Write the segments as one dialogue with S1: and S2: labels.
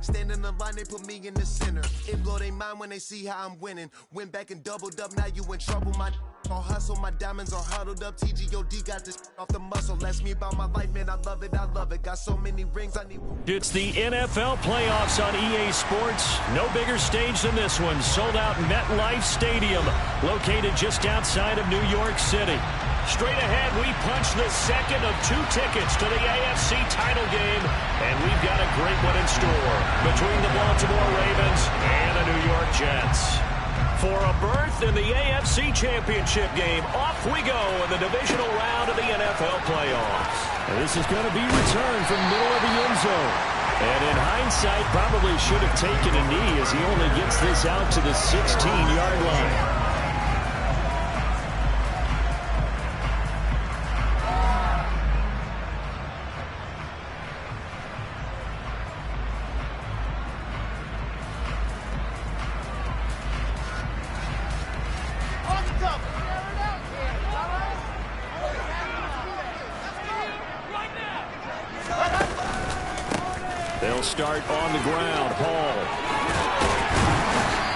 S1: Stand in the line, they put me in the center. It blow their mind when they see how I'm winning. Went back and doubled up, now you in trouble. My all hustle, my diamonds are huddled up. TGOD got this off the muscle. Ask me about my life, man, I love it, I love it. Got so many rings, I need.
S2: It's the NFL playoffs on EA Sports. No bigger stage than this one. Sold out MetLife Stadium, located just outside of New York City. Straight ahead, we punch the second of 2 tickets to the AFC title game, and we've got a great one in store between the Baltimore Ravens and the New York Jets. For a berth in the AFC Championship game, off we go in the divisional round of the NFL playoffs.
S3: And this is going to be returned from middle of the end zone.
S2: And in hindsight, probably should have taken a knee as he only gets this out to the 16-yard line. They'll start on the ground. Hall.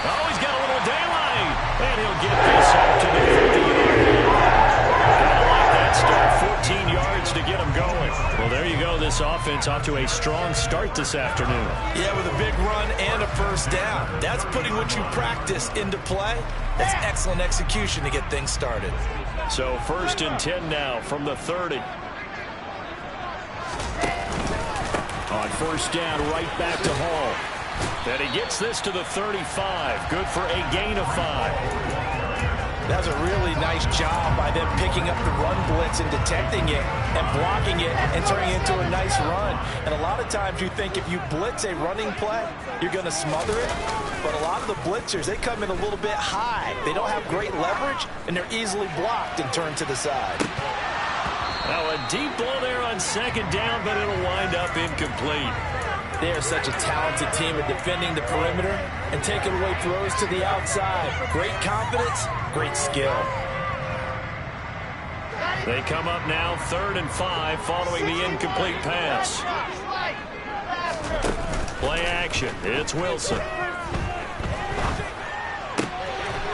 S2: Oh, he's got a little daylight. And he'll get this up to the 50-yard line. I like that start. 14 yards to get him going. Well, there you go. This offense off to a strong start this afternoon.
S4: Yeah, with a big run and a first down. That's putting what you practice into play. That's excellent execution to get things started.
S2: So 1st and 10 now from the 30. On 1st down, right back to Hall. And he gets this to the 35. Good for a gain of 5.
S4: That's a really nice job by them picking up the run blitz and detecting it and blocking it and turning it into a nice run. And a lot of times you think if you blitz a running play, you're going to smother it. But a lot of the blitzers, they come in a little bit high. They don't have great leverage, and they're easily blocked and turned to the side.
S2: Now a deep ball there on 2nd down, but it'll wind up incomplete.
S4: They are such a talented team at defending the perimeter and taking away throws to the outside. Great confidence, great skill.
S2: They come up now 3rd and 5 following the incomplete pass. Play action. It's Wilson.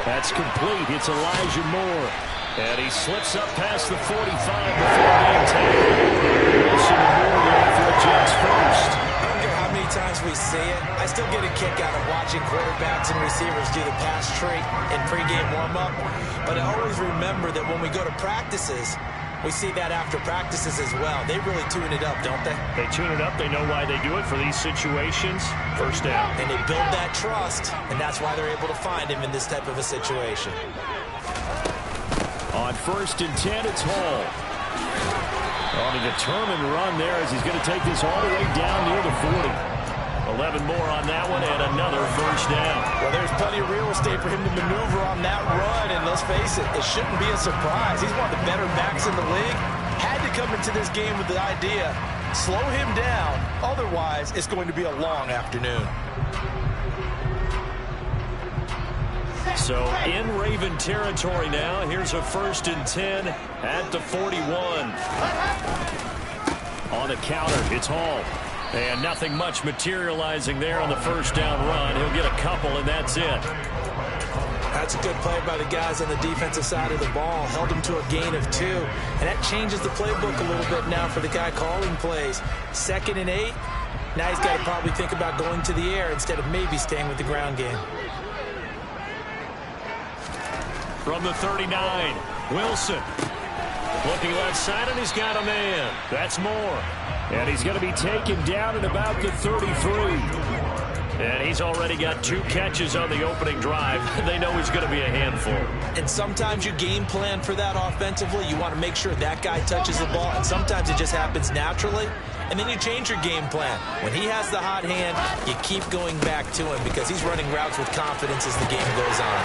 S2: That's complete. It's Elijah Moore. And he slips up past the 45 before being taken. Wilson and Moore going for a Jets first.
S4: I don't care how many times we see it. I still get a kick out of watching quarterbacks and receivers do the pass tree in pregame warm-up. But I always remember that when we go to practices, we see that after practices as well. They really tune it up, don't they?
S2: They tune it up. They know why they do it for these situations. 1st down.
S4: And they build that trust, and that's why they're able to find him in this type of a situation.
S2: On 1st and 10, it's Hall. On a determined run there as he's going to take this all the way down near the 40. 11 more on that one and another 1st down.
S4: Well, there's plenty of real estate for him to maneuver on that run, and let's face it, it shouldn't be a surprise. He's one of the better backs in the league. Had to come into this game with the idea, slow him down, otherwise it's going to be a long afternoon.
S2: So in Raven territory now. Here's a 1st and 10 at the 41. On the counter, it's Hall. And nothing much materializing there on the 1st down run. He'll get a couple, and that's it.
S4: That's a good play by the guys on the defensive side of the ball. Held him to a gain of 2. And that changes the playbook a little bit now for the guy calling plays. 2nd and 8. Now he's got to probably think about going to the air instead of maybe staying with the ground game.
S2: From the 39, Wilson. Looking left side, and he's got a man. That's Moore. And he's going to be taken down at about the 33. And he's already got 2 catches on the opening drive. They know he's going to be a handful.
S4: And sometimes you game plan for that offensively. You want to make sure that guy touches the ball. And sometimes it just happens naturally. And then you change your game plan. When he has the hot hand, you keep going back to him because he's running routes with confidence as the game goes on.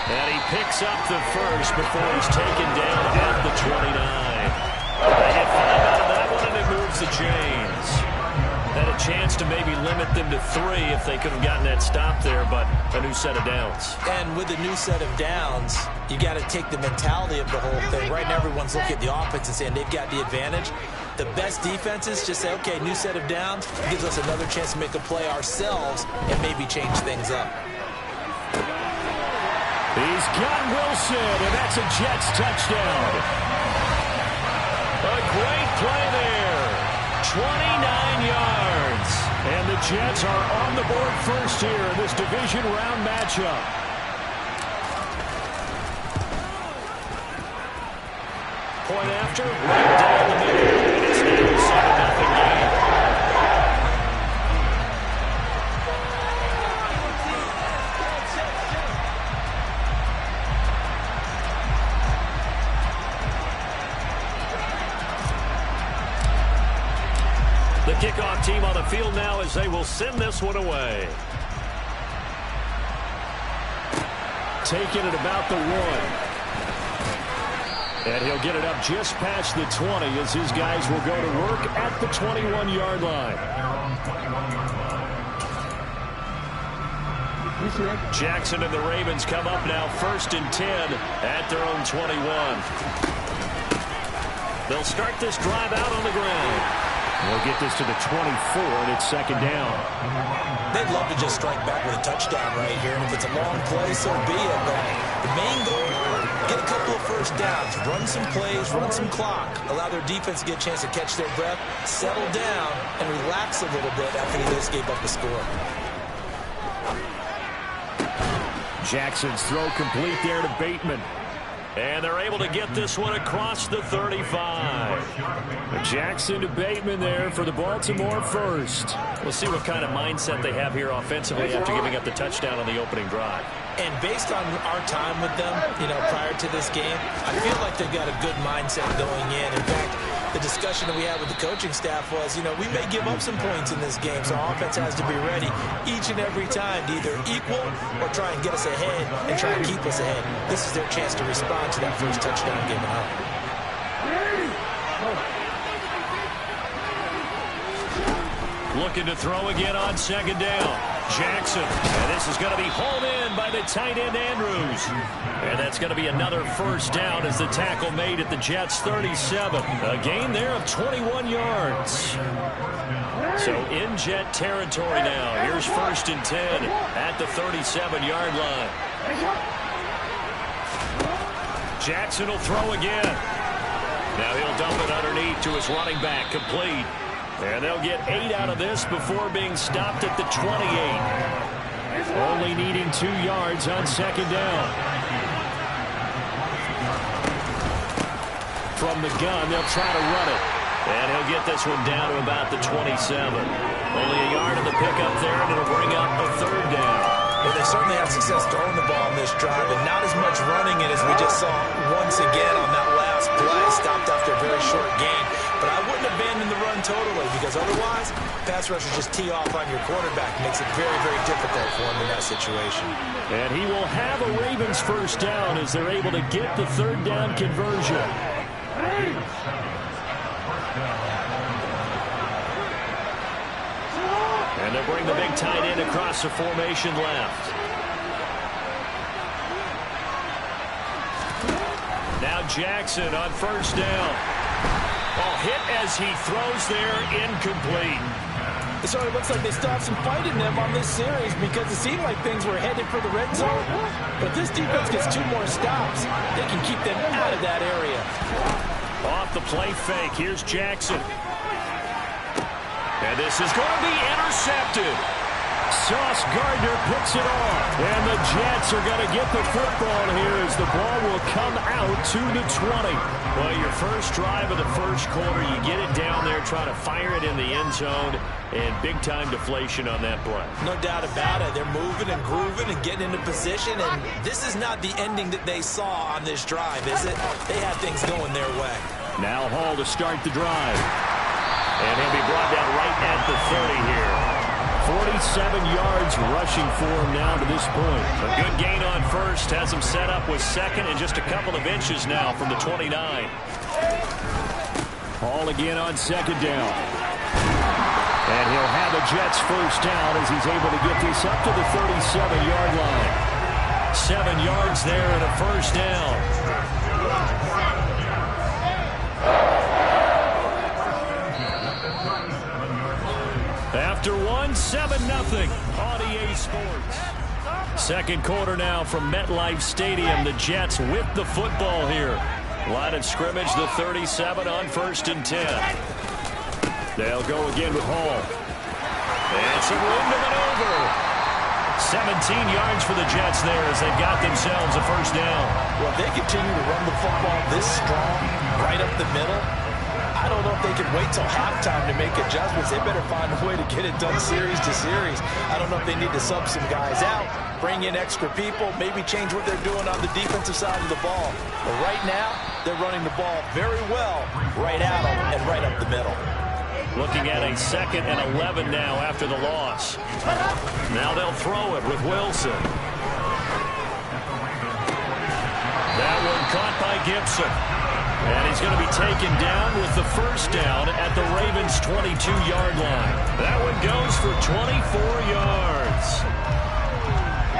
S2: And he picks up the first before he's taken down at the 29. They get 5 out of that one, and it moves the chains. Had a chance to maybe limit them to 3 if they could have gotten that stop there, but a new set of downs.
S4: And with a new set of downs, you got to take the mentality of the whole thing. Right now, everyone's looking at the offense and saying they've got the advantage. The best defenses just say, okay, new set of downs, gives us another chance to make a play ourselves and maybe change things up.
S2: He's got Wilson, and that's a Jets touchdown. A great play there. 29 yards. And the Jets are on the board first here in this division round matchup. Point after, right down the middle. It's now a 7-0 game. The kickoff team on the field now as they will send this one away. Taking it about the 1. And he'll get it up just past the 20 as his guys will go to work at the 21-yard line. Jackson and the Ravens come up now 1st and 10 at their own 21. They'll start this drive out on the ground. We'll get this to the 24, and it's 2nd down.
S4: They'd love to just strike back with a touchdown right here, and if it's a long play, so be it. But the main goal, get a couple of first downs, run some plays, run some clock, allow their defense to get a chance to catch their breath, settle down, and relax a little bit after they just gave up the score.
S2: Jackson's throw complete there to Bateman. And they're able to get this one across the 35. Jackson to Bateman there for the Baltimore first. We'll see what kind of mindset they have here offensively after giving up the touchdown on the opening drive.
S4: And based on our time with them, prior to this game, I feel like they've got a good mindset going in. In fact, the discussion that we had with the coaching staff was, we may give up some points in this game, so our offense has to be ready each and every time to either equal or try and get us ahead and try and keep us ahead. This is their chance to respond to that first touchdown given up.
S2: Looking to throw again on 2nd down. Jackson, and this is going to be hauled in by the tight end Andrews. And that's going to be another first down as the tackle made at the Jets 37. A gain there of 21 yards. So in Jet territory now. Here's 1st and 10 at the 37-yard line. Jackson will throw again. Now he'll dump it underneath to his running back, complete. And they'll get 8 out of this before being stopped at the 28. Only needing 2 yards on 2nd down. From the gun, they'll try to run it. And he'll get this one down to about the 27. Only a yard of the pickup there, and it'll bring up a 3rd down.
S4: Well, they certainly had success throwing the ball on this drive, and not as much running it as we just saw once again on that last play. Stopped after a very short gain. But I wouldn't abandon the run totally, because otherwise, pass rushers just tee off on your quarterback. Makes it very, very difficult for him in that situation.
S2: And he will have a Ravens first down as they're able to get the 3rd down conversion. And they'll bring the big tight end across the formation left. Now Jackson on 1st down. Hit as he throws there, incomplete.
S4: So it looks like they still have some fight in them on this series, because it seemed like things were headed for the red zone. But this defense gets 2 more stops. They can keep them out of that area.
S2: Off the play fake, here's Jackson. And this is going to be intercepted. Sauce Gardner picks it off. And the Jets are going to get the football here as the ball will come out to the 20. Well, your first drive of the first quarter, you get it down there, trying to fire it in the end zone, and big-time deflation on that play.
S4: No doubt about it. They're moving and grooving and getting into position, and this is not the ending that they saw on this drive, is it? They had things going their way.
S2: Now Hall to start the drive. And he'll be brought down right at the 30 here. 47 yards rushing for him now to this point. A good gain on first. Has him set up with 2nd and just a couple of inches now from the 29. Hall again on 2nd down. And he'll have the Jets first down as he's able to get this up to the 37-yard line. 7 yards there and a first down. won 7-0 on EA Sports. Second quarter now from MetLife Stadium. The Jets with the football here. Line of scrimmage, the 37 on 1st and 10. They'll go again with Hall. And some room to maneuver. 17 yards for the Jets there as they've got themselves a first down.
S4: Well, if they continue to run the football this strong, right up the middle, I don't know if they can wait till halftime to make adjustments. They better find a way to get it done series to series. I don't know if they need to sub some guys out, bring in extra people, maybe change what they're doing on the defensive side of the ball. But right now, they're running the ball very well right at them and right up the middle.
S2: Looking at a 2nd and 11 now after the loss. Now they'll throw it with Wilson. That one caught by Gibson. And he's going to be taken down with the first down at the Ravens' 22-yard line. That one goes for 24 yards.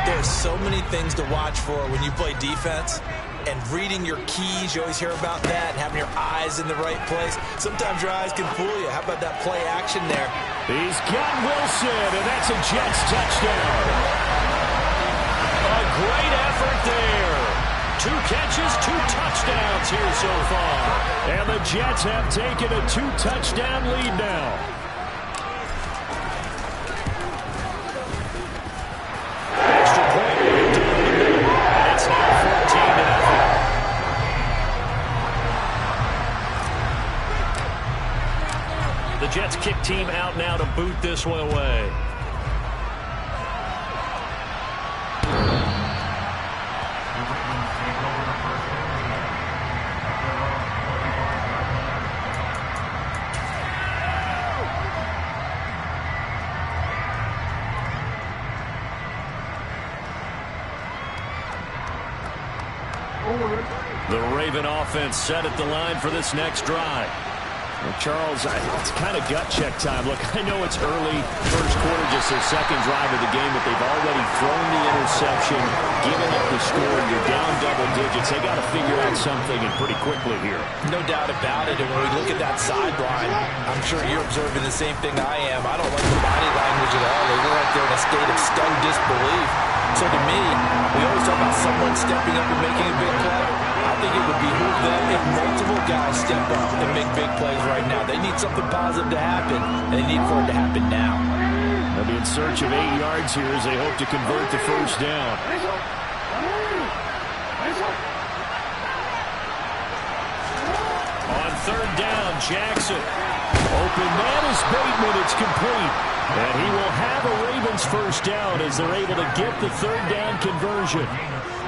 S4: There's so many things to watch for when you play defense. And reading your keys, you always hear about that, and having your eyes in the right place. Sometimes your eyes can fool you. How about that play action there?
S2: He's got Wilson, and that's a Jets touchdown. A great effort there. 2 catches, 2 touchdowns here so far. And the Jets have taken a 2-touchdown lead now. Extra point. It's now 14-0. The Jets kick team out now to boot this one away. The Raven offense set at the line for this next drive. Well, Charles, it's kind of gut check time. Look, I know it's early, first quarter, just their second drive of the game, but they've already thrown the interception, given up the score, and you're down double digits. They got to figure out something, and pretty quickly here.
S4: No doubt about it, and when we look at that sideline, I'm sure you're observing the same thing I am. I don't like the body language at all. They were right there in a state of stunned disbelief. So to me, we always talk about someone stepping up and making a big play. I think it would behoove them if multiple guys step up and make big plays right now. They need something positive to happen, and they need for it to happen now.
S2: They'll be in search of 8 yards here as they hope to convert the first down. On 3rd down, Jackson. Open man is Bateman. It's complete. And he will have a Ravens first down as they're able to get the 3rd down conversion.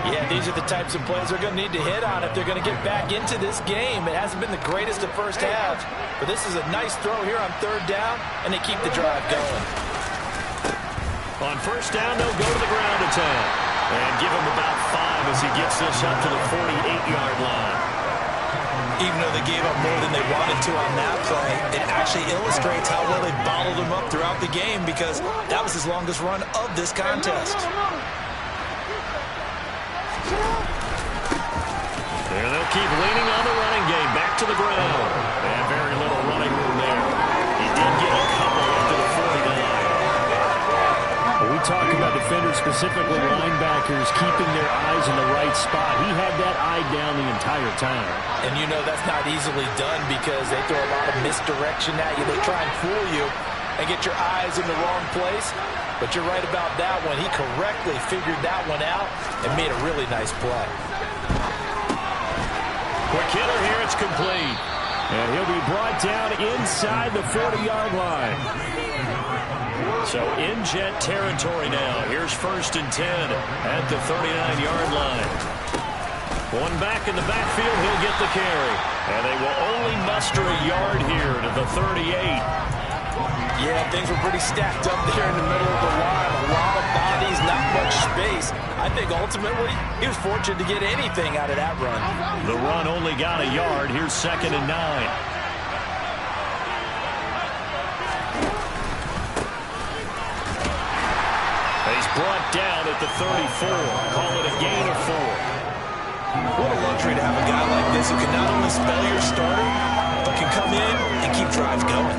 S4: Yeah, these are the types of plays they're going to need to hit on if they're going to get back into this game. It hasn't been the greatest of first halves, but this is a nice throw here on 3rd down, and they keep the drive going.
S2: On first down, they'll go to the ground attack and give him about 5 as he gets this up to the 48-yard line.
S4: Even though they gave up more than they wanted to on that play, it actually illustrates how well they bottled him up throughout the game because that was his longest run of this contest.
S2: And they'll keep leaning on the running game. Back to the ground. And very little running room there. He did get a couple up to the 49. When we talk about defenders, specifically linebackers, keeping their eyes in the right spot, he had that eye down the entire time.
S4: And you know that's not easily done because they throw a lot of misdirection at you. They try and fool you and get your eyes in the wrong place. But you're right about that one. He correctly figured that one out and made a really nice play.
S2: Quick hitter here, it's complete. And he'll be brought down inside the 40-yard line. So in Jet territory now. Here's 1st and 10 at the 39-yard line. One back in the backfield, he'll get the carry. And they will only muster a yard here to the 38.
S4: Yeah, things were pretty stacked up there in the middle of the line. A lot of bodies, not much space. I think ultimately he was fortunate to get anything out of that run.
S2: The run only got a yard. Here's 2nd and 9. He's brought down at the 34. Call it a gain of 4.
S4: What a luxury to have a guy like this who can not only spell your starter, but can come in and keep drives going.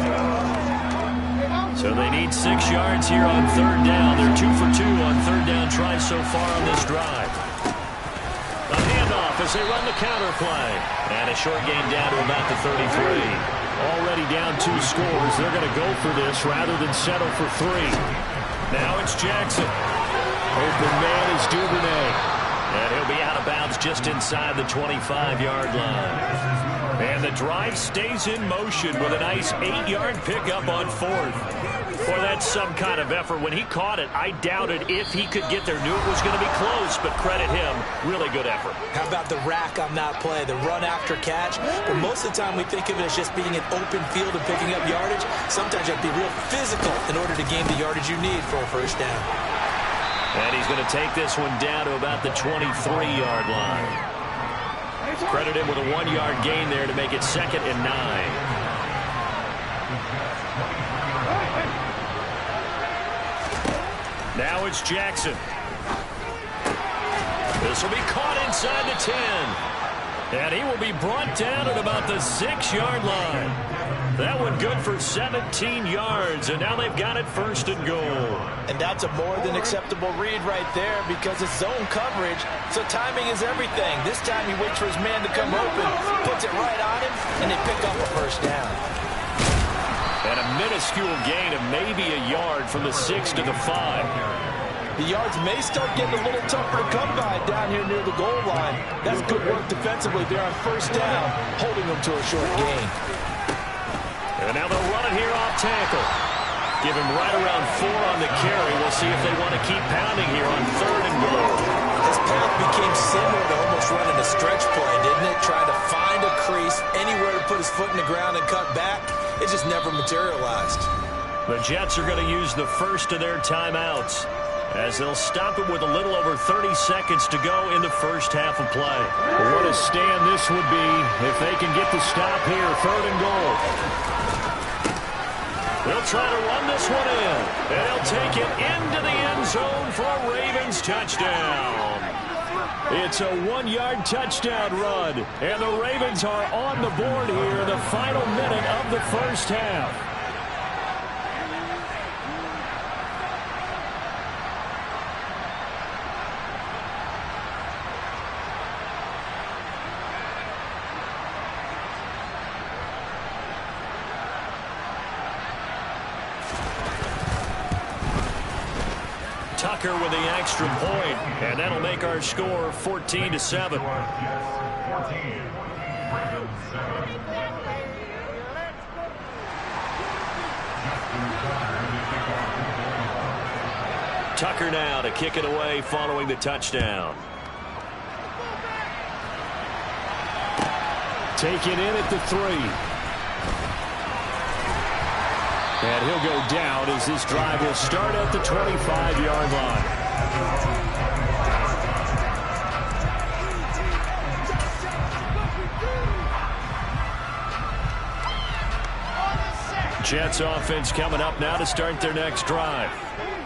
S2: So they need 6 yards here on third down. They're 2 for 2 on third down tries so far on this drive. A handoff as they run the counter play. And a short gain down to about the 33. Already down 2 scores. They're going to go for this rather than settle for 3. Now it's Jackson. Open man is Duvernay. And he'll be out of bounds just inside the 25-yard line. And the drive stays in motion with a nice 8-yard pickup on fourth. Boy, that's some kind of effort. When he caught it, I doubted if he could get there. Knew it was going to be close, but credit him. Really good effort.
S4: How about the rack on that play, the run after catch? But most of the time we think of it as just being an open field and picking up yardage. Sometimes you have to be real physical in order to gain the yardage you need for a first down.
S2: And he's going to take this one down to about the 23-yard line. Credit him with a 1-yard gain there to make it 2nd and 9. Now it's Jackson. This will be caught inside the 10. And he will be brought down at about the 6-yard line. That one good for 17 yards, and now they've got it 1st and goal.
S4: And that's a more than acceptable read right there because it's zone coverage, so timing is everything. This time he waits for his man to come open, puts it right on him, and they pick up a first down.
S2: And a minuscule gain of maybe a yard from the 6 to the 5.
S4: The yards may start getting a little tougher to come by down here near the goal line. That's good work defensively there on first down, holding them to a short gain.
S2: And now they'll run it here off tackle. Give him right around 4 on the carry. We'll see if they want to keep pounding here on 3rd and goal.
S4: His path became similar to almost running a stretch play, didn't it? Trying to find a crease, anywhere to put his foot in the ground and cut back. It just never materialized.
S2: The Jets are going to use the first of their timeouts as they'll stop it with a little over 30 seconds to go in the first half of play. What a stand this would be if they can get the stop here, 3rd and goal. They'll try to run this one in, and they'll take it into the end zone for a Ravens touchdown. It's a 1-yard touchdown run, and the Ravens are on the board here in the final minute of the first half. Tucker with the extra point, and that'll make our score 14-7. Tucker now to kick it away following the touchdown. Taken in at the 3. And he'll go down as this drive will start at the 25-yard line. Jets offense coming up now to start their next drive.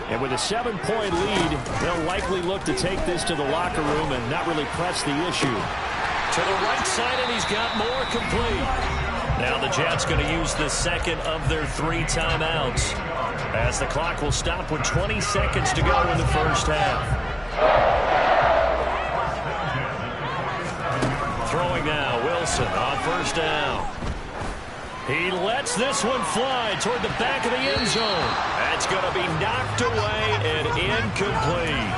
S2: And with a 7-point lead, they'll likely look to take this to the locker room and not really press the issue. To the right side, and he's got more complete. Now the Jets going to use the 2nd of their 3 timeouts as the clock will stop with 20 seconds to go in the first half. Throwing now, Wilson on first down. He lets this one fly toward the back of the end zone. That's going to be knocked away and incomplete.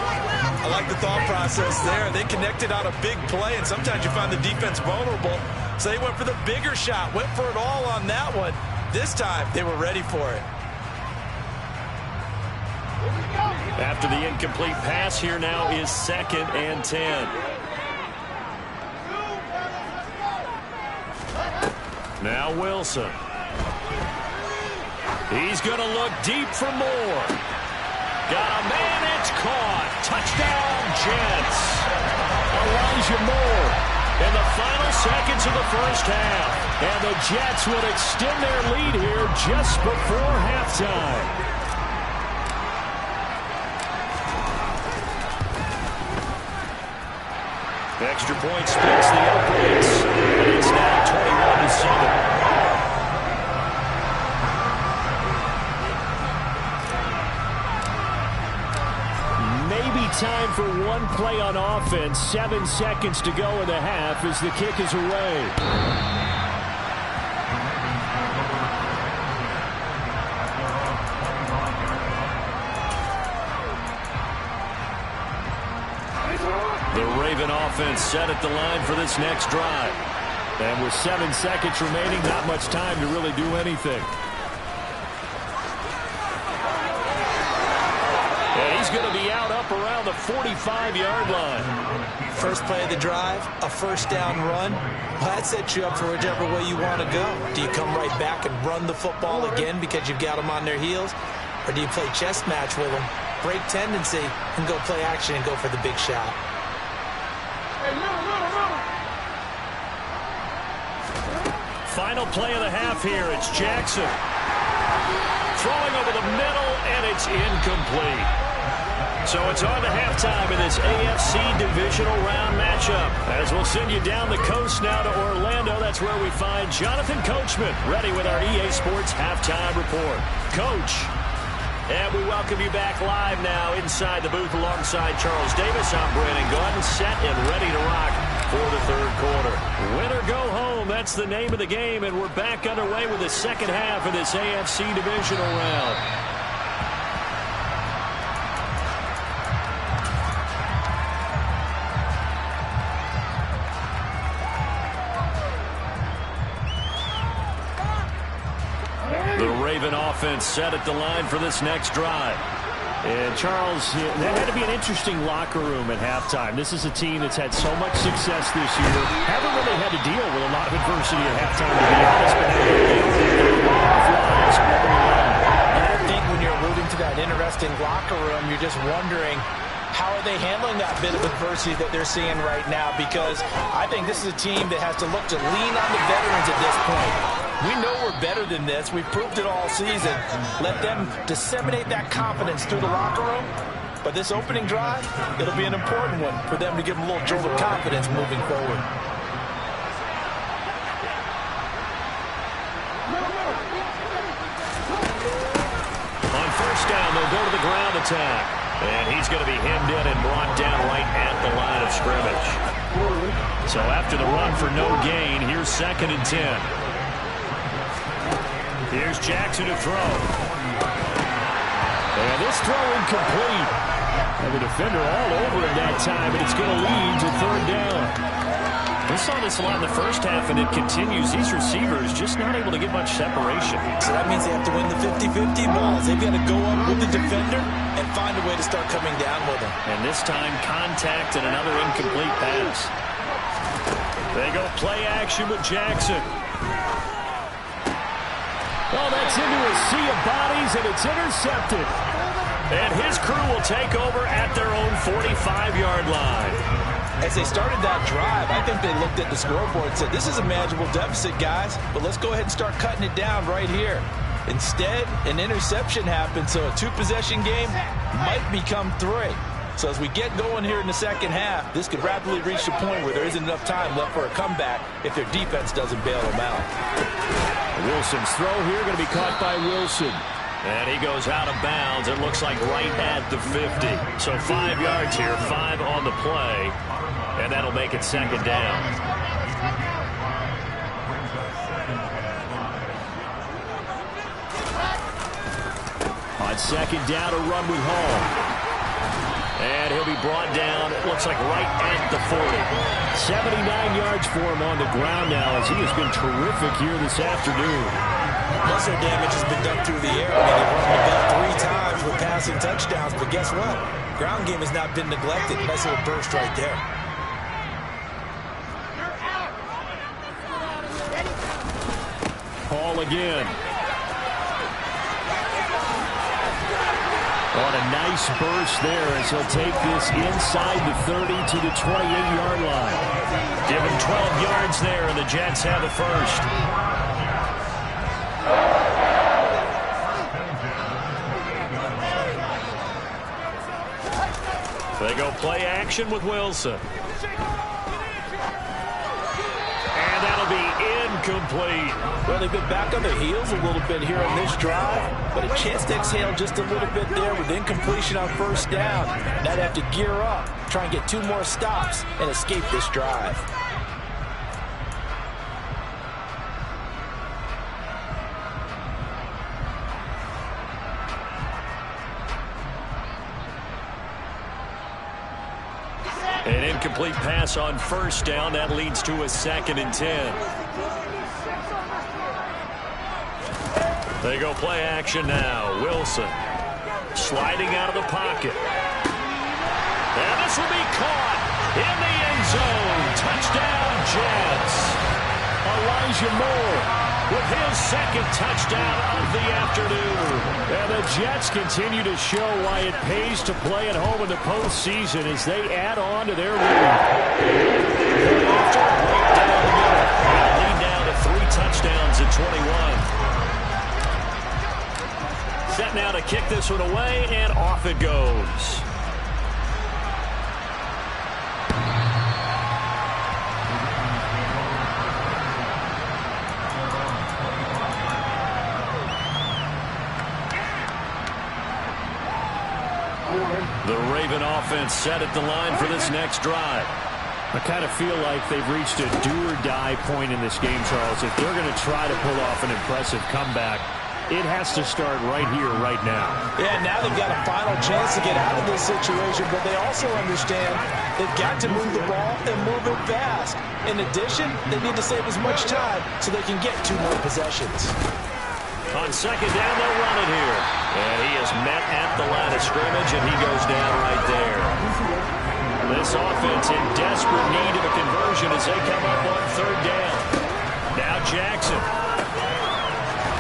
S4: I like the thought process there. They connected on a big play, and sometimes you find the defense vulnerable. So they went for the bigger shot, went for it all on that one. This time, they were ready for it.
S2: After the incomplete pass, here now is 2nd and 10. Now Wilson. He's going to look deep for more. Got a man, it's caught. Touchdown, Jets. Elijah Moore in the final seconds of the first half. And the Jets would extend their lead here just before halftime. Extra point splits the uprights, and it's now 21-7. time for one play on offense. 7 seconds to go in the half as the kick is away. The Raven offense set at the line for this next drive. And with 7 seconds remaining, not much time to really do anything. And he's going to be out up around the 45-yard line.
S4: First play of the drive, a first down run. Well, that sets you up for whichever way you want to go. Do you come right back and run the football again because you've got them on their heels? Or do you play chess match with them, break tendency, and go play action and go for the big shot?
S2: Final play of the half here. It's Jackson. Throwing over the middle, and it's incomplete. So it's on to halftime in this AFC Divisional Round matchup. As we'll send you down the coast now to Orlando. That's where we find Jonathan Coachman ready with our EA Sports Halftime Report. Coach. And we welcome you back live now inside the booth alongside Charles Davis. I'm Brandon Gunn, set and ready to rock for the third quarter. Win or go home, that's the name of the game, and we're back underway with the second half of this AFC Divisional Round. The Raven offense set at the line for this next drive. And, Charles, that had to be an interesting locker room at halftime. This is a team that's had so much success this year. Haven't really had to deal with a lot of adversity at halftime, to be honest. But
S4: and I think when you're alluding to that interesting locker room, you're just wondering, how are they handling that bit of adversity that they're seeing right now? Because I think this is a team that has to look to lean on the veterans at this point. We know we're better than this. We've proved it all season. Let them disseminate that confidence through the locker room. But this opening drive, it'll be an important one for them to give them a little jolt of confidence moving forward.
S2: On first down, they'll go to the ground attack. And he's going to be hemmed in and brought down right at the line of scrimmage. So after the run for no gain, here's 2nd and 10. Here's Jackson to throw. And this throw incomplete. And the defender all over him that time, and it's going to lead to 3rd down. We saw this a lot in the first half, and it continues. These receivers just not able to get much separation.
S4: So that means they have to win the 50-50 balls. They've got to go up with the defender and find a way to start coming down with him.
S2: And this time, contact and another incomplete pass. They go play action with Jackson. Oh, that's into a sea of bodies, and it's intercepted. And his crew will take over at their own 45-yard line.
S4: As they started that drive, I think they looked at the scoreboard and said, this is a manageable deficit, guys, but let's go ahead and start cutting it down right here. Instead, an interception happened, so a 2-possession game might become 3. So as we get going here in the second half, this could rapidly reach the point where there isn't enough time left for a comeback if their defense doesn't bail them out.
S2: Wilson's throw here going to be caught by Wilson. And he goes out of bounds. It looks like right at the 50. So 5 yards here, 5 on the play. And that'll make it 2nd down. On 2nd down, a run with Hall. And he'll be brought down, it looks like right at the 40. 79 yards for him on the ground now as he has been terrific here this afternoon.
S4: Muscle damage has been done through the air. I mean, they've run the ball 3 times with passing touchdowns, but guess what? Ground game has not been neglected. Nice little burst right there.
S2: Hall again. On a nice burst there as he'll take this inside the 30 to the 28-yard line. Give him 12 yards there, and the Jets have the first. They go play action with Wilson. And that'll be incomplete.
S4: Well, they've been back on their heels a little bit here on this drive, but a chance to exhale just a little bit there with incompletion on first down. Now they have to gear up, try and get 2 more stops, and escape this drive.
S2: An incomplete pass on first down. That leads to a 2nd and 10. They go play action now. Wilson sliding out of the pocket. And this will be caught in the end zone. Touchdown, Jets. Elijah Moore with his 2nd touchdown of the afternoon. And the Jets continue to show why it pays to play at home in the postseason as they add on to their lead. After a break down the middle, lead now to 3 touchdowns at 21. Set now to kick this one away, and off it goes. The Raven offense set at the line for this next drive. I kind of feel like they've reached a do-or-die point in this game, Charles. If they're going to try to pull off an impressive comeback, it has to start right here, right now.
S4: Yeah, now they've got a final chance to get out of this situation, but they also understand they've got to move the ball and move it fast. In addition, they need to save as much time so they can get 2 more possessions.
S2: On second down, they'll run it here. And he is met at the line of scrimmage, and he goes down right there. This offense in desperate need of a conversion as they come up on third down. Now Jackson.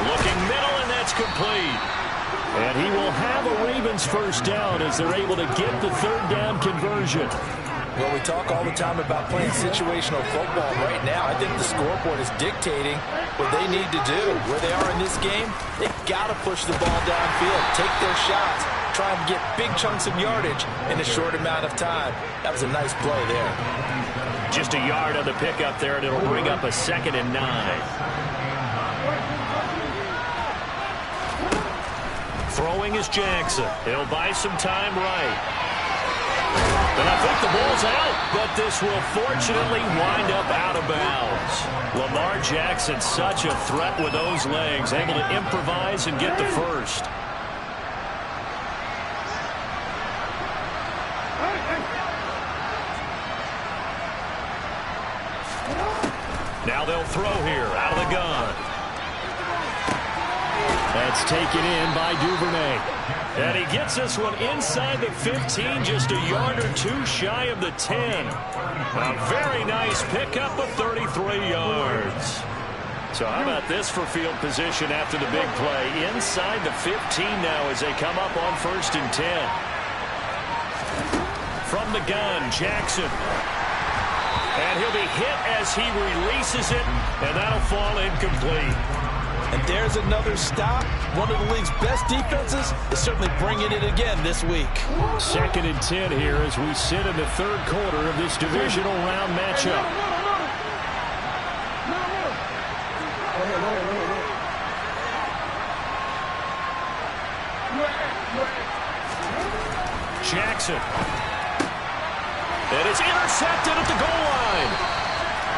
S2: Looking middle, and that's complete. And he will have a Ravens first down as they're able to get the third down conversion.
S4: Well, we talk all the time about playing situational football. Right now, I think the scoreboard is dictating what they need to do. Where they are in this game, they've got to push the ball downfield, take their shots, try and get big chunks of yardage in a short amount of time. That was a nice play there.
S2: Just a yard on the pickup there, and it'll bring up a 2nd and 9. Throwing is Jackson. He'll buy some time right. And I think the ball's out, but this will fortunately wind up out of bounds. Lamar Jackson, such a threat with those legs, able to improvise and get the first. Now they'll throw here out of the gun. That's taken in by Duvernay. And he gets this one inside the 15, just a yard or 2 shy of the 10. A very nice pickup of 33 yards. So how about this for field position after the big play? Inside the 15 now as they come up on 1st and 10. From the gun, Jackson. And he'll be hit as he releases it, and that'll fall incomplete.
S4: And there's another stop. One of the league's best defenses is certainly bringing it again this week.
S2: 2nd and 10 here as we sit in the 3rd quarter of this divisional round matchup. Jackson. And it's intercepted at the goal line.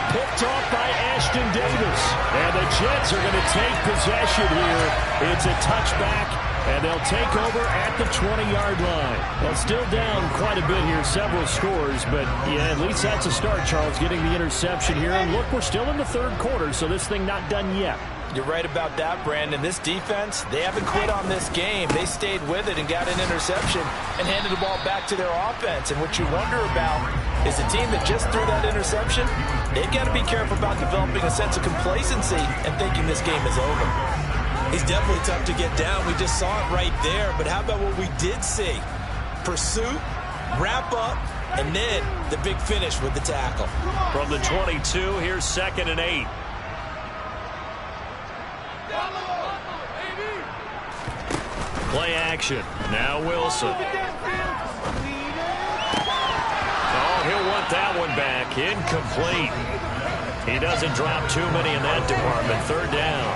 S2: Picked off by Ashton Davis. And the Jets are going to take possession here. It's a touchback, and they'll take over at the 20-yard line. Well, still down quite a bit here, several scores, but yeah, at least that's a start, Charles, getting the interception here. And look, we're still in the 3rd quarter, so this thing not done yet.
S4: You're right about that, Brandon. This defense, they haven't quit on this game. They stayed with it and got an interception and handed the ball back to their offense. And what you wonder about is the team that just threw that interception, they've got to be careful about developing a sense of complacency and thinking this game is over. He's definitely tough to get down. We just saw it right there. But how about what we did see? Pursuit, wrap up, and then the big finish with the tackle.
S2: From the 22, here's 2nd and 8. Play action. Now Wilson. Oh, he'll want that one back. Incomplete. He doesn't drop too many in that department. Third down.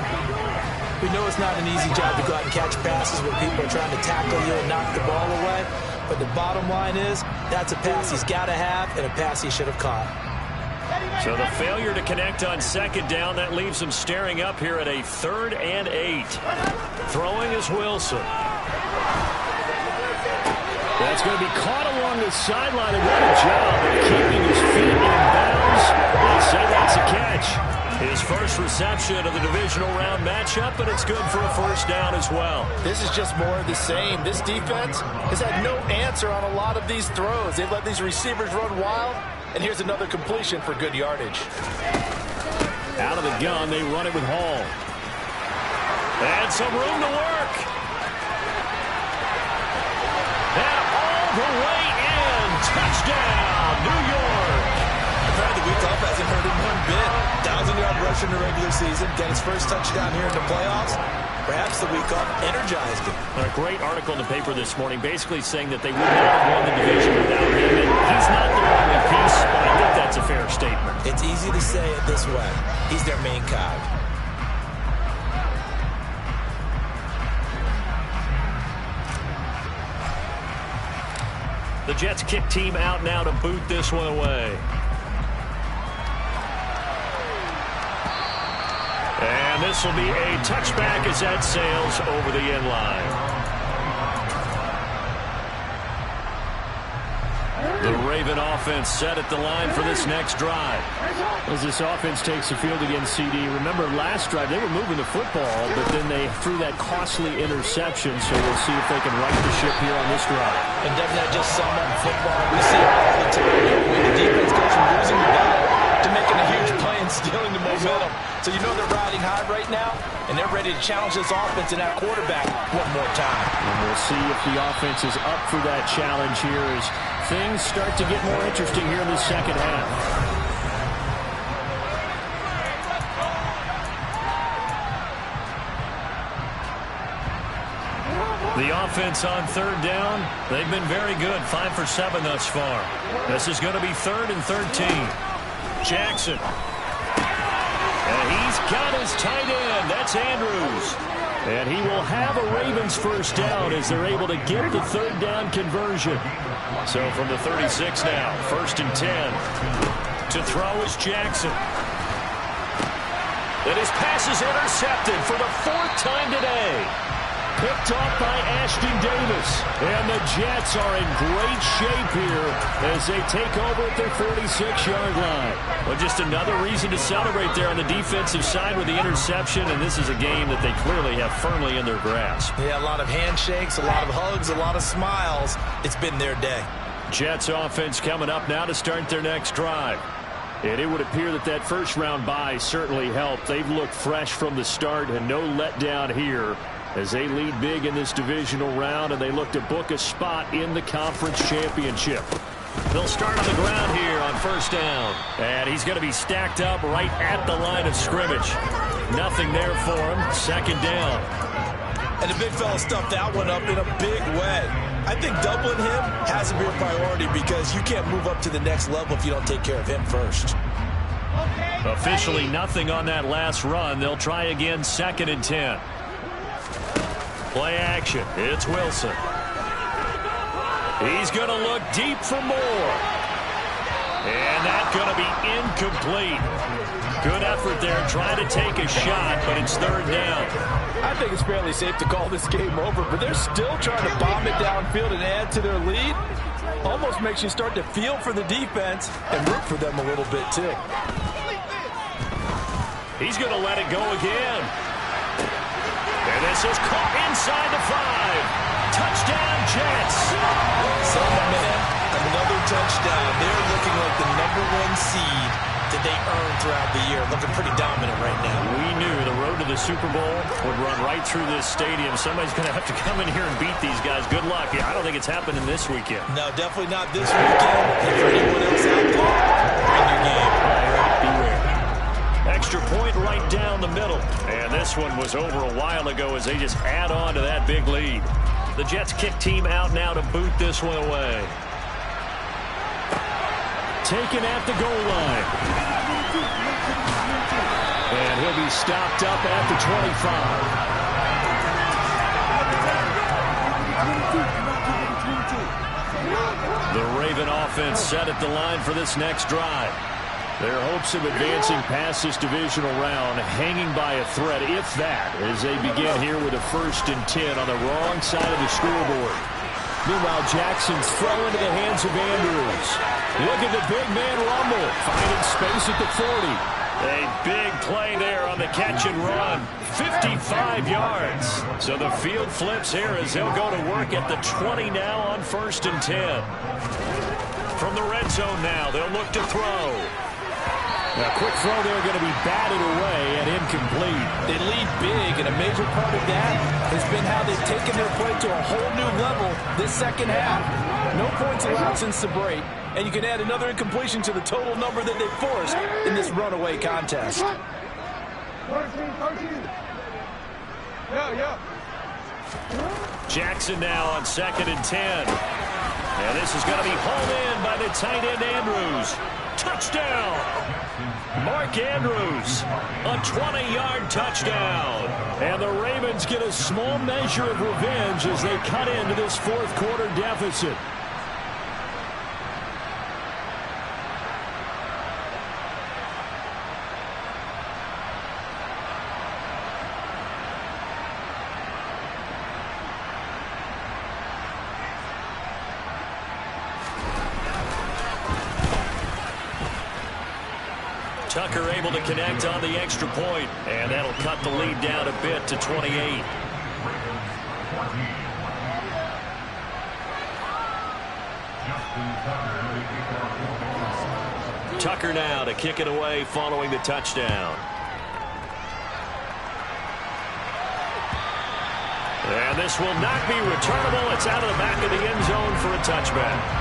S4: We know it's not an easy job to go out and catch passes when people are trying to tackle you and knock the ball away. But the bottom line is, that's a pass he's got to have and a pass he should have caught.
S2: So the failure to connect on second down, that leaves him staring up here at a 3rd and 8. Throwing is Wilson.
S3: That's going to be caught along the sideline, and what a job of keeping his feet in bounds. They say that's a catch.
S2: His first reception of the divisional round matchup, and it's good for a first down as well.
S4: This is just more of the same. This defense has had no answer on a lot of these throws. They've let these receivers run wild, and here's another completion for good yardage.
S2: Out of the gun, they run it with Hall. And some room to work. And all the way in. Touchdown, New York.
S4: Apparently the week off hasn't hurt him one bit. 1,000-yard rush in the regular season. Get his first touchdown here in the playoffs. Perhaps the week off energized him.
S2: A great article in the paper this morning basically saying that they would not have won the division without him. And he's not the only piece, but I think that's a fair statement.
S4: It's easy to say it this way. He's their main cog.
S2: The Jets kick team out now to boot this one away. And this will be a touchback as that sails over the end line. The Raven offense set at the line for this next drive.
S3: As this offense takes the field against CD, remember last drive they were moving the football, but then they threw that costly interception, so we'll see if they can right the ship here on this drive.
S4: And doesn't that just sum up football? We see it all the time. When the defense goes from losing the battle to making a huge play and stealing the momentum. So you know they're riding high right now, and they're ready to challenge this offense and that quarterback one more time.
S3: And we'll see if the offense is up for that challenge here as things start to get more interesting here in the second half.
S2: The offense on third down, they've been very good, 5 for 7 thus far. This is going to be 3rd and 13. Jackson. And he's got his tight end. That's Andrews. And he will have a Ravens first down as they're able to get the third down conversion. So from the 36 now, 1st and 10. To throw is Jackson. And his pass is intercepted for the 4th time today. Picked off by Ashton Davis. And the Jets are in great shape here as they take over at their 46-yard line. Well, just another reason to celebrate there on the defensive side with the interception, and this is a game that they clearly have firmly in their grasp.
S4: Yeah, a lot of handshakes, a lot of hugs, a lot of smiles. It's been their day.
S2: Jets offense coming up now to start their next drive. And it would appear that that first-round bye certainly helped. They've looked fresh from the start and no letdown here as they lead big in this divisional round, and they look to book a spot in the conference championship. They'll start on the ground here on first down. And he's going to be stacked up right at the line of scrimmage. Nothing there for him. 2nd down.
S4: And the big fella stuffed that one up in a big way. I think doubling him has to be a priority because you can't move up to the next level if you don't take care of him first.
S2: Officially nothing on that last run. They'll try again 2nd and 10. Play action. It's Wilson. He's going to look deep for more. And that's going to be incomplete. Good effort there trying to take a shot, but it's 3rd down.
S4: I think it's fairly safe to call this game over, but they're still trying to bomb it downfield and add to their lead. Almost makes you start to feel for the defense and root for them a little bit, too.
S2: He's going to let it go again. And this is caught inside the 5. Touchdown, Jets.
S4: So, my man, another touchdown. They're looking like the #1 seed that they earned throughout the year. Looking pretty dominant right now.
S2: We knew the road to the Super Bowl would run right through this stadium. Somebody's going to have to come in here and beat these guys. Good luck. Yeah, I don't think it's happening this weekend.
S4: No, definitely not this weekend. And for anyone else out there, bring your game.
S2: Beware. Extra point right down the middle. And this one was over a while ago as they just add on to that big lead. The Jets kick team out now to boot this one away.
S3: Taken at the goal line. And he'll be stopped up at the 25. The Raven offense set at the line for this next drive. Their hopes of advancing past this divisional round hanging by a thread, if that, as they begin here with a 1st and 10 on the wrong side of the scoreboard. Meanwhile, Jackson's throw into the hands of Andrews. Look at the big man rumble, finding space at the 40. A big play there on the catch and run. 55 yards. So the field flips here as they'll go to work at the 20 now on 1st and 10. From the red zone now, they'll look to throw. A quick throw there going to be batted away and incomplete.
S4: They lead big, and a major part of that has been how they've taken their play to a whole new level this second half. No points allowed since the break, and you can add another incompletion to the total number that they've forced in this runaway contest.
S2: Jackson now on 2nd and 10. And this is going to be hauled in by the tight end Andrews. Touchdown! Mark Andrews, a 20-yard touchdown. And the Ravens get a small measure of revenge as they cut into this 4th quarter deficit. Tucker able to connect on the extra point, and that'll cut the lead down a bit to 28. Tucker now to kick it away following the touchdown. And this will not be returnable. It's out of the back of the end zone for a touchback.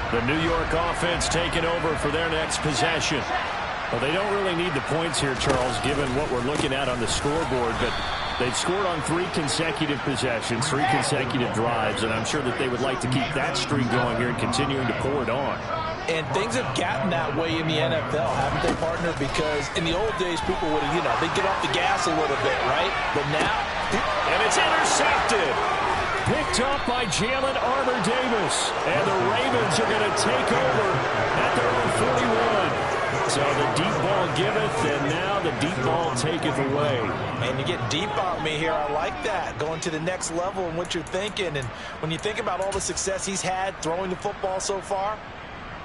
S2: The New York offense taking over for their next possession. Well, they don't really need the points here, Charles, given what we're looking at on the scoreboard, but they've scored on 3 consecutive possessions, 3 consecutive drives, and I'm sure that they would like to keep that streak going here and continuing to pour it on.
S4: And things have gotten that way in the NFL, haven't they, partner? Because in the old days, people would, they'd get off the gas a little bit, right? But now...
S2: And it's intercepted! Picked off by Jalen Armour-Davis. And the Ravens are going to take over at their own 41. So the deep ball giveth, and now the deep ball taketh away.
S4: And you get deep on me here. I like that. Going to the next level and what you're thinking. And when you think about all the success he's had throwing the football so far,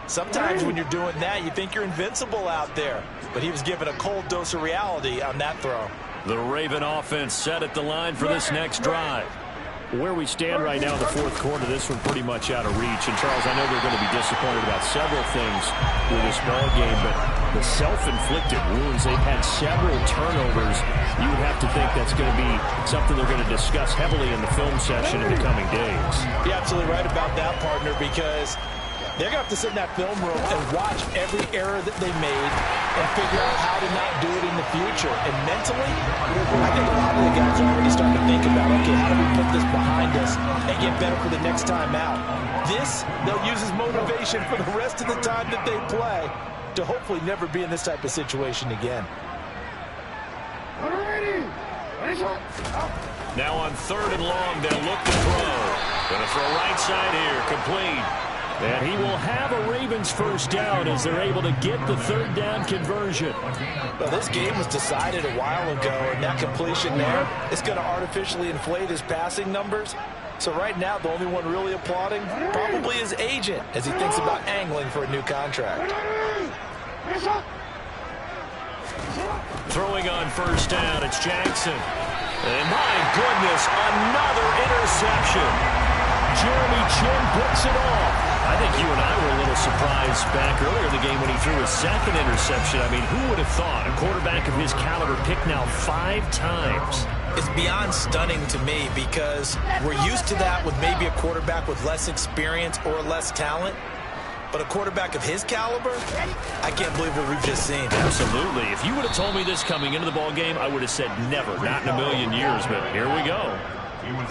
S4: sometimes when you're doing that, you think you're invincible out there. But he was given a cold dose of reality on that throw.
S2: The Raven offense set at the line for this next drive.
S3: Where we stand right now in the 4th quarter, this one pretty much out of reach. And, Charles, I know they're going to be disappointed about several things with this ball game, but the self-inflicted wounds, they've had several turnovers. You would have to think that's going to be something they're going to discuss heavily in the film session in the coming days.
S4: You're absolutely right about that, partner, because they're going to have to sit in that film room and watch every error that they made and figure out how to not do it in the future. And mentally, I think a lot of the guys are already starting to think about, okay, how do we put this behind us and get better for the next time out? This, they'll use as motivation for the rest of the time that they play to hopefully never be in this type of situation again.
S2: Now on 3rd and long, they'll look to throw. Going to throw right side here, complete. And he will have a Ravens 1st down as they're able to get the 3rd down conversion.
S4: Well, this game was decided a while ago, and that completion there is going to artificially inflate his passing numbers. So right now, the only one really applauding probably his agent as he thinks about angling for a new contract.
S2: Throwing on 1st down, it's Jackson. And my goodness, another interception. Jeremy Chin picks it off. I think you and I were a little surprised back earlier in the game when he threw his 2nd interception. I mean, who would have thought a quarterback of his caliber picked now 5 times?
S4: It's beyond stunning to me because we're used to that with maybe a quarterback with less experience or less talent. But a quarterback of his caliber, I can't believe what we've just seen.
S2: Absolutely. If you would have told me this coming into the ball game, I would have said never, not in a million years. But here we go.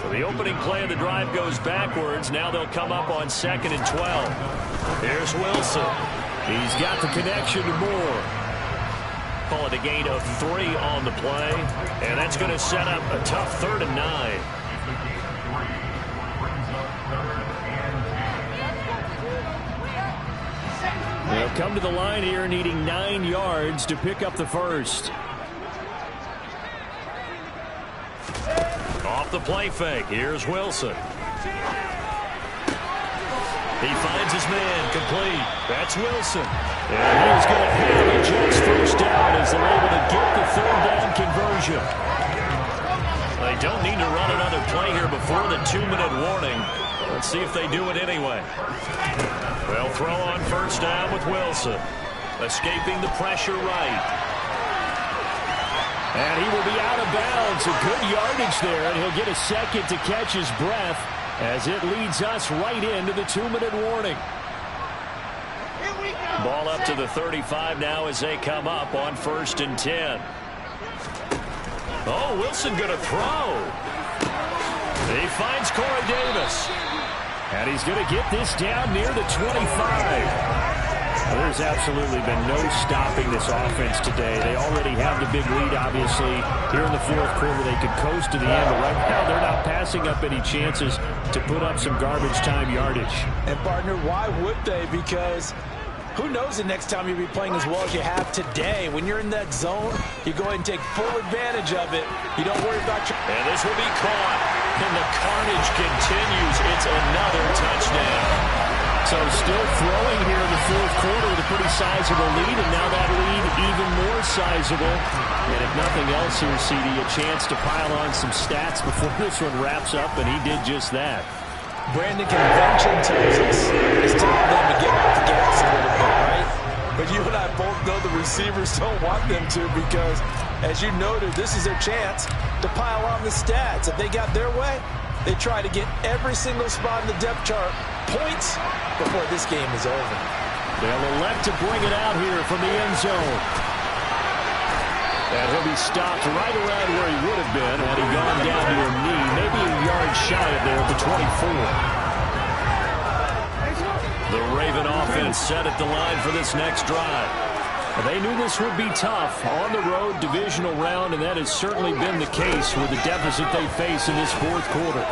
S2: So the opening play of the drive goes backwards. Now they'll come up on 2nd and 12. Here's Wilson. He's got the connection to Moore. Call it a gain of 3 on the play. And that's going to set up a tough 3rd and 9. They'll come to the line here needing 9 yards to pick up the first. Off the play fake. Here's Wilson. He finds his man complete. That's Wilson. And he's going to have a just first down as they're able to get the 3rd down conversion. They don't need to run another play here before the 2-minute warning. Let's see if they do it anyway. They'll throw on first down with Wilson. Escaping the pressure right. And he will be out of bounds. A good yardage there, and he'll get a second to catch his breath as it leads us right into the 2-minute warning. Ball up to the 35 now as they come up on 1st and 10. Oh, Wilson going to throw. He finds Corey Davis. And he's going to get this down near the 25. Well, there's absolutely been no stopping this offense today. They already have the big lead, obviously. Here in the 4th quarter, they could coast to the end. But right now, they're not passing up any chances to put up some garbage time yardage.
S4: And, partner, why would they? Because who knows the next time you'll be playing as well as you have today. When you're in that zone, you go ahead and take full advantage of it. You don't worry about your...
S2: And this will be caught. And the carnage continues. It's another touchdown. So still throwing here in the 4th quarter with a pretty sizable lead, and now that lead even more sizable. And if nothing else here, CD, a chance to pile on some stats before this one wraps up, and he did just that.
S4: Brandon, convention tells us it's time for them to get off the gas a little bit, right? But you and I both know the receivers don't want them to because, as you noted, this is their chance to pile on the stats. If they got their way, they try to get every single spot in the depth chart points before this game is over.
S2: They'll elect to bring it out here from the end zone. And he'll be stopped right around where he would have been had he gone down to a knee, maybe a yard shy of there at the 24. The Raven offense set at the line for this next drive. They knew this would be tough on the road, divisional round, and that has certainly been the case with the deficit they face in this 4th quarter.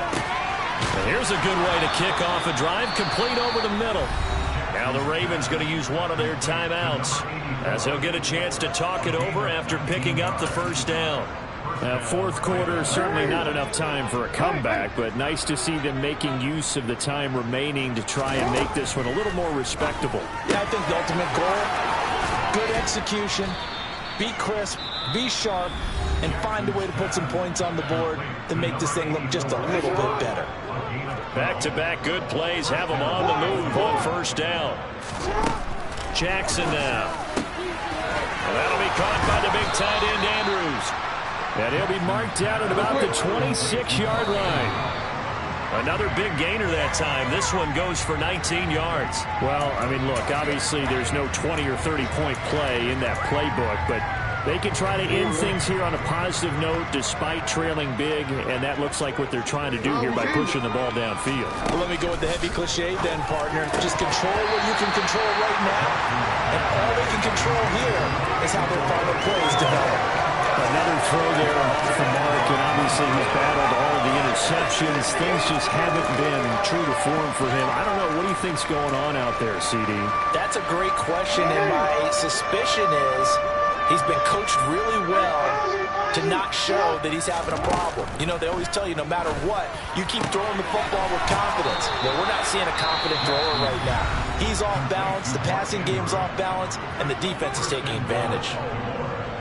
S2: And here's a good way to kick off a drive, complete over the middle. Now the Ravens going to use one of their timeouts as he'll get a chance to talk it over after picking up the first down.
S3: 4th quarter, certainly not enough time for a comeback, but nice to see them making use of the time remaining to try and make this one a little more respectable.
S4: Yeah, I think the ultimate goal, good execution, be crisp, be sharp, and find a way to put some points on the board to make this thing look just a little bit better.
S2: Back-to-back good plays have them on the move on first down. Jackson now. And that'll be caught by the big tight end, Andrews.
S3: And he'll be marked out at about the 26-yard line.
S2: Another big gainer that time. This one goes for 19 yards.
S3: Well, I mean, look, obviously there's no 20 or 30-point play in that playbook, but they can try to end things here on a positive note despite trailing big, and that looks like what they're trying to do here by pushing the ball downfield.
S4: Well, let me go with the heavy cliche then, partner. Just control what you can control right now, and all they can control here is how their final plays develop.
S3: Another throw there from Mark, and obviously he's battled all of the interceptions. Things just haven't been true to form for him. I don't know. What do you think's going on out there, CD?
S4: That's a great question, and my suspicion is he's been coached really well to not show that he's having a problem. You know, they always tell you no matter what, you keep throwing the football with confidence. Well, we're not seeing a confident thrower right now. He's off balance, the passing game's off balance, and the defense is taking advantage.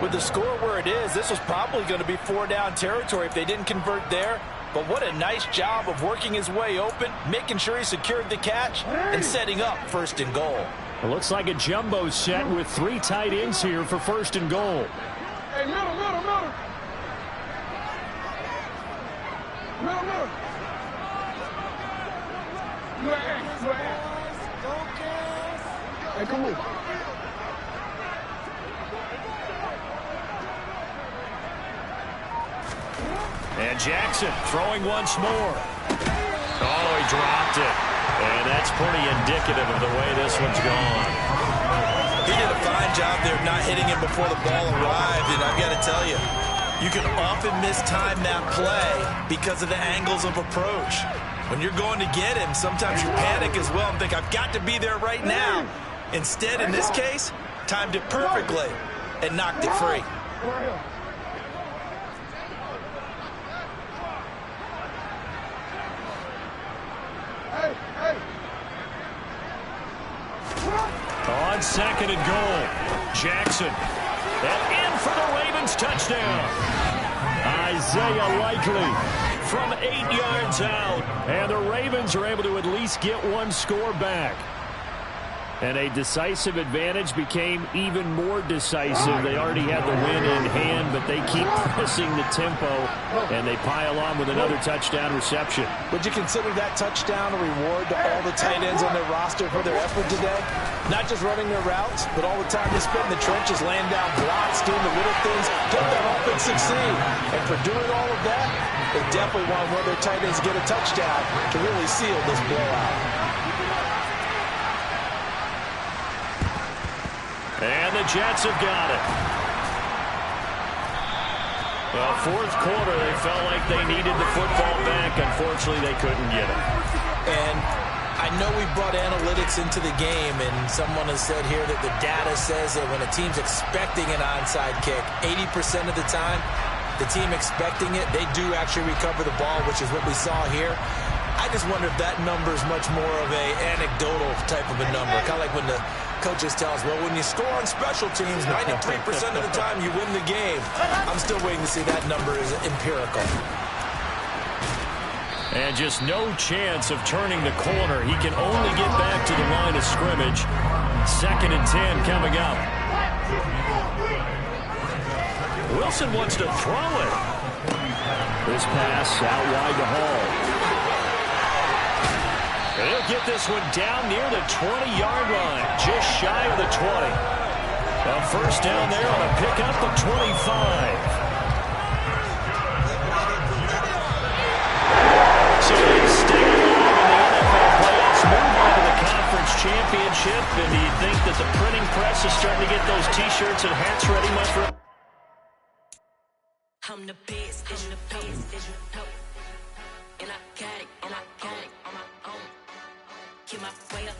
S4: With the score where it is, this was probably going to be 4-down territory if they didn't convert there. But what a nice job of working his way open, making sure he secured the catch, and setting up 1st and goal.
S3: It looks like a jumbo set with 3 tight ends here for 1st and goal.
S5: Hey, middle. Hey, come on.
S2: And Jackson throwing once more. Oh, he dropped it. And that's pretty indicative of the way this one's gone.
S4: He did a fine job there of not hitting him before the ball arrived, and I've got to tell you, you can often mistime that play because of the angles of approach. When you're going to get him, sometimes you panic as well and think, I've got to be there right now. Instead, in this case, timed it perfectly and knocked it free.
S2: On second and goal, Jackson. And in for the Ravens touchdown. Isaiah Likely from 8 yards out. And the Ravens are able to at least get one score back. And a decisive advantage became even more decisive. They already had the win in hand, but they keep pressing the tempo, and they pile on with another touchdown reception.
S4: Would you consider that touchdown a reward to all the tight ends on their roster for their effort today? Not just running their routes, but all the time they spent in the trenches, laying down blocks, doing the little things, help that offense succeed. And for doing all of that, they definitely want one of their tight ends to get a touchdown to really seal this blowout.
S2: And the Jets have got it. Well, fourth quarter, they felt like they needed the football back. Unfortunately, they couldn't get it.
S4: And I know we brought analytics into the game, and someone has said here that the data says that when a team's expecting an onside kick, 80% of the time, the team expecting it, they do actually recover the ball, which is what we saw here. I just wonder if that number is much more of a anecdotal type of a number, kind of like when the coaches tell us, well, when you score on special teams, 93% of the time you win the game. I'm still waiting to see that number is empirical.
S2: And just no chance of turning the corner. He can only get back to the line of scrimmage. 2nd and 10 coming up. Wilson wants to throw it. This pass out wide to Hall. He'll get this one down near the 20-yard line, just shy of the 20. A first down there on a pickup of 25. So they stay alive in the NFL playoffs, move on to the conference championship. And do you think that the printing press is starting to get those T-shirts and hats ready, my friend? I'm the best, and I got it, on my own. Keep my way up,